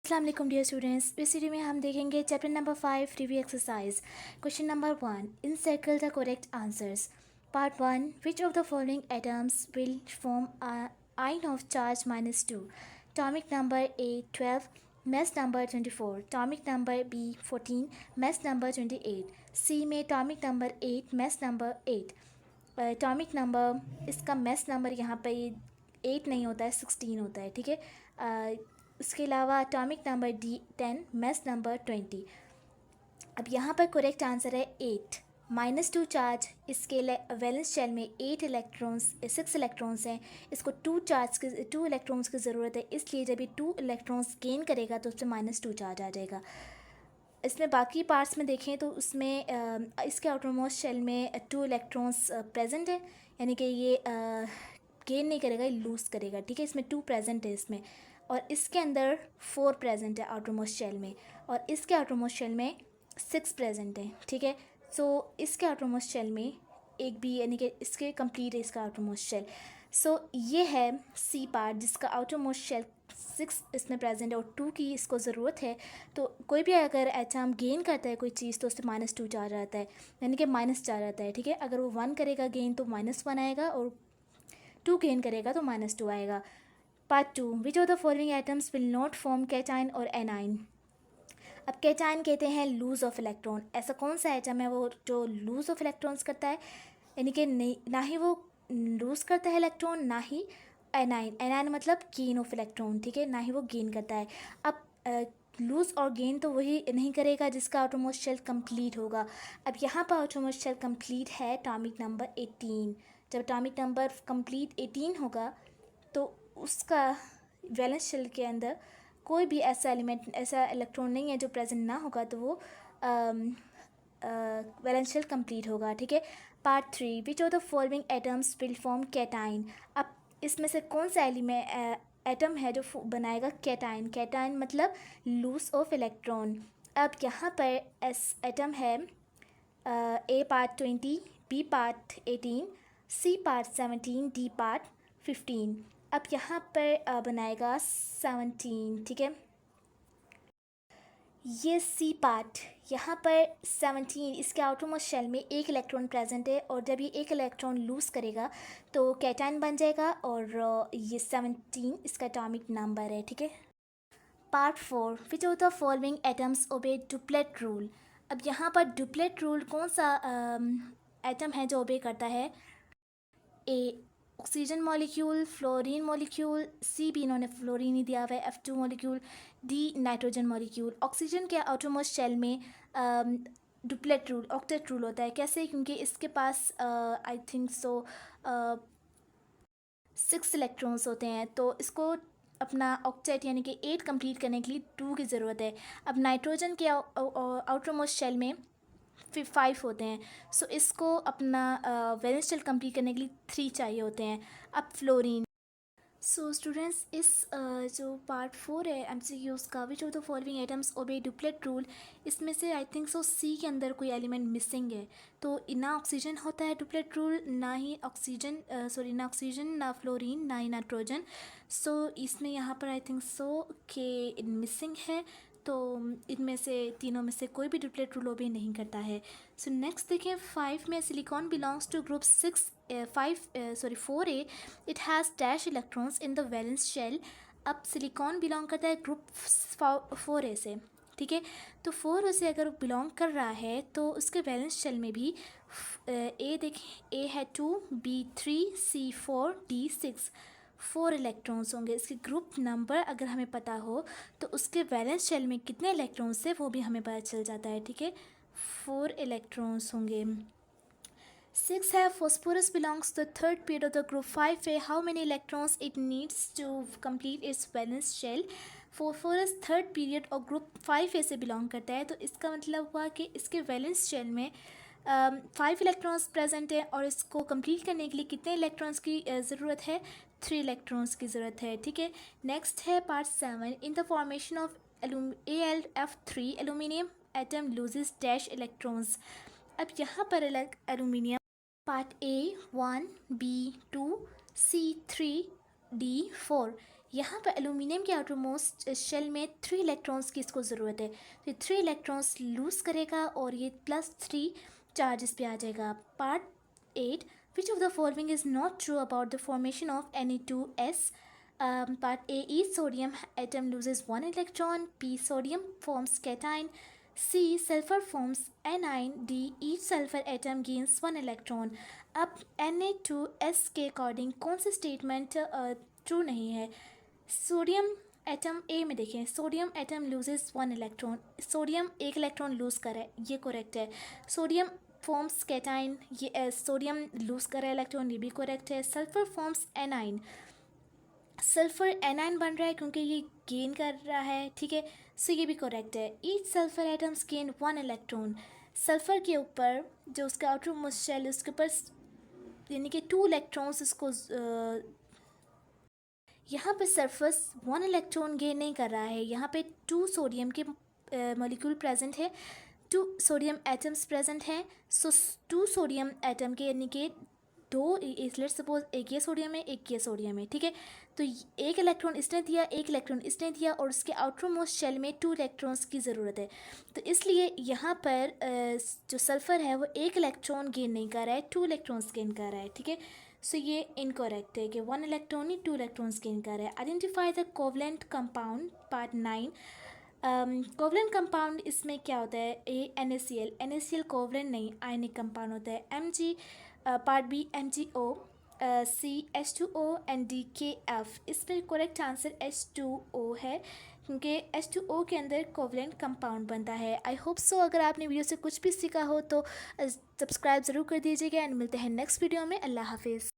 अस्सलाम वालेकुम dear students. इस वीडियो में हम देखेंगे chapter number 5 review exercise. Question number 1, in circle the correct answers. Part 1, which of the following atoms will form ion of charge -2? टॉमिक number A 12, mass number 24, टॉमिक number B 14, mass number 28, C में टॉमिक number 8, mass number 8, टॉमिक number, इसका mass number यहाँ पे 8 नहीं होता है, 16 होता है, ठीक है। उसके अलावा atomic number D10, mass number 20। अब यहाँ पर करेक्ट आंसर है 8, -2 चार्ज। इसके वैलेंस शेल में 6 इलेक्ट्रॉन्स हैं। इसको 2 इलेक्ट्रॉन्स की ज़रूरत है, इसलिए जब ये 2 इलेक्ट्रॉन्स गेन करेगा तो उसमें -2 चार्ज आ जाएगा। इसमें बाकी पार्ट्स में देखें तो उसमें इसके आउटरमोस्ट शेल में 2 इलेक्ट्रॉन्स प्रेजेंट है, यानी कि ये गेन नहीं करेगा, ये लूज़ करेगा, ठीक है। इसमें 2 प्रेजेंट है इसमें, और इसके अंदर 4 प्रेजेंट है आउटरमोस्ट शेल में, और इसके आउटरमोस्ट शेल में 6 प्रेजेंट है, ठीक है। सो इसके आउटरमोस्ट शेल में एक भी, यानी कि इसके कंप्लीट है इसका आउटरमोस्ट शेल। सो ये है सी पार्ट, जिसका आउटरमोस्ट शेल 6 इसमें प्रेजेंट है और 2 की इसको ज़रूरत है। तो कोई भी अगर एटम गेन करता है कोई चीज़ तो उससे -2 चार्ज आता है, यानी कि माइनस चार्ज आता है, ठीक है। अगर वो 1 करेगा गेन तो -1 आएगा, और 2 गेन करेगा तो -2 आएगा। Part 2, which of the following atoms will not form cation और एनाइन? अब कैटाइन कहते हैं लूज ऑफ इलेक्ट्रॉन। ऐसा कौन सा एटम है वो जो लूज ऑफ इलेक्ट्रॉन्स करता है, यानी कि ना ही वो लूज़ करता है इलेक्ट्रॉन, ना ही एनाइन। एनाइन मतलब गेन ऑफ इलेक्ट्रॉन, ठीक है, ना ही वो गेन करता है। अब लूज़ और गेन तो वही नहीं करेगा जिसका आउटरमोस्ट शेल कंप्लीट होगा। अब यहाँ पर आउटरमोस्ट शेल कंप्लीट है टॉमिक नंबर 18। जब टॉमिक नंबर कंप्लीट 18 होगा तो उसका वैलेंस शेल के अंदर कोई भी ऐसा एलिमेंट, ऐसा इलेक्ट्रॉन नहीं है जो प्रेजेंट ना होगा, तो वो वैलेंस शेल कंप्लीट होगा, ठीक है। Part 3, which of the following atoms will form cation? अब इसमें से कौन सा एटम है जो बनाएगा कैटाइन? कैटाइन मतलब लूज ऑफ इलेक्ट्रॉन। अब यहाँ पर एटम है A part 20, B part 18, C part 17, D part 15। अब यहाँ पर बनाएगा 17, ठीक है। ये सी पार्ट, यहाँ पर 17, इसके आउटरमोस्ट शेल में एक इलेक्ट्रॉन प्रेजेंट है, और जब ये एक इलेक्ट्रॉन लूज़ करेगा तो कैटाइन बन जाएगा, और ये 17 इसका एटॉमिक नंबर है, ठीक है। Part 4, which of the following atoms obey duplet rule? अब यहाँ पर डुप्लेट रूल कौन सा एटम है जो ओबे करता है? A oxygen molecule, fluorine molecule, C भी इन्होंने फ्लोरीन ही दिया हुआ है, F2 molecule, D nitrogen molecule. Oxygen के आउटरमोस्ट शेल में डुप्लेट रूल, ऑक्टेट रूल होता है। कैसे? क्योंकि इसके पास आई थिंक सो 6 इलेक्ट्रॉन्स होते हैं, तो इसको अपना ऑक्टेट यानी कि 8 कंप्लीट करने के लिए 2 की ज़रूरत है। अब नाइट्रोजन के आउटरमोस्ट शेल में 5 होते हैं, सो इसको अपना वैलेंस शेल कंप्लीट करने के लिए 3 चाहिए होते हैं। अब फ्लोरीन। सो स्टूडेंट्स, इस जो पार्ट 4 है MCQs का, which of the following atoms obey duplet rule, इसमें से आई थिंक सो सी के अंदर कोई एलिमेंट मिसिंग है। तो ना ऑक्सीजन होता है डुप्लेट रूल, ना ही ऑक्सीजन, ना ऑक्सीजन, ना फ्लोरीन, ना ही नाइट्रोजन। सो इसमें यहाँ पर आई थिंक सो के मिसिंग है, तो इनमें से तीनों में से कोई भी डुप्लेट रूल ओबे नहीं करता है। सो नेक्स्ट देखें, 5 में silicon belongs to group 4A, it has dash electrons in the valence shell. अब सिलिकॉन बिलोंग करता है ग्रुप 4A से, ठीक है। तो 4A से अगर बिलोंग कर रहा है तो उसके वैलेंस शेल में भी ए देखें, ए है 2, बी 3, सी 4, डी 6, 4 इलेक्ट्रॉन्स होंगे। इसके ग्रुप नंबर अगर हमें पता हो तो उसके वैलेंस शेल में कितने इलेक्ट्रॉन्स है वो भी हमें पता चल जाता है, ठीक है। 4 इलेक्ट्रॉन्स होंगे। 6 है, phosphorus belongs to the third period of the group 5A. How many electrons it needs to complete its valence shell? phosphorus third period और ग्रुप 5A से बिलोंग करता है, तो इसका मतलब हुआ कि इसके वैलेंस शेल में 5 इलेक्ट्रॉन्स प्रेजेंट है, और इसको कंप्लीट करने के लिए कितने इलेक्ट्रॉन्स की ज़रूरत है? 3 इलेक्ट्रॉन्स की ज़रूरत है, ठीक है। नेक्स्ट है part 7, in the formation of AlF3 aluminium atom loses dash electrons. अब यहाँ पर aluminium part A 1, B 2, C 3, D 4, यहाँ पर एल्यूमिनियम के आउटर मोस्ट शेल में 3 इलेक्ट्रॉन्स की इसको ज़रूरत है, तो 3 इलेक्ट्रॉन्स लूज़ करेगा और ये +3 चार्जेस पे आ जाएगा। Part 8, which of the following is not true about the formation of Na2S? Part A is sodium atom loses 1 electron, B sodium forms cation, C sulfur forms anion, D each sulfur atom gains 1 electron। अब Na2S के according कौन सी statement true नहीं है? Sodium atom A में देखें, sodium atom loses 1 electron, sodium 1 electron lose करे, ये correct है। सोडियम फॉर्म्स कैटाइन, ये सोडियम लूज़ करे इलेक्ट्रॉन, ये भी करेक्ट है। Sulphur forms anion, sulphur anion बन रहा है क्योंकि ये गेन कर रहा है, ठीक है, सो ये भी करेक्ट है। Each sulphur atoms gain 1 electron, sulphur के ऊपर जो उसका आउटर मोस्ट शेल है उसके ऊपर यानी कि 2 इलेक्ट्रॉन्स इसको यहाँ पे सरफेस 1 इलेक्ट्रॉन गेन नहीं कर रहा है, यहाँ पे 2 सोडियम के मॉलिक्यूल प्रेजेंट है, 2 सोडियम एटम्स प्रेजेंट हैं। सो 2 सोडियम एटम के यानी कि 2, लेट्स सपोज एक ये सोडियम है एक ये सोडियम है, ठीक है, तो एक इलेक्ट्रॉन इसने दिया एक इलेक्ट्रॉन इसने दिया और उसके आउटर मोस्ट शेल में 2 इलेक्ट्रॉन्स की ज़रूरत है, तो इसलिए यहाँ पर जो सल्फ़र है वो 1 इलेक्ट्रॉन गेन नहीं कर रहा है, 2 इलेक्ट्रॉन्स गेन कर रहा है, ठीक है, सो ये इनकरेक्ट है कि 1 इलेक्ट्रॉन ही 2 इलेक्ट्रॉन्स गेन कर रहा है। Identify the covalent compound, part 9। Covalent compound इसमें क्या होता है? ए NaCl, NaCl कोवलेंट नहीं आयनिक कंपाउंड होता है। Mg, part B MgO, C H2O and D KF। इसमें करेक्ट आंसर H2O है क्योंकि H2O के अंदर कोवलेंट कंपाउंड बनता है। आई होप सो अगर आपने वीडियो से कुछ भी सीखा हो तो सब्सक्राइब ज़रूर कर दीजिएगा एंड मिलते हैं नेक्स्ट वीडियो में। अल्लाह हाफिज़।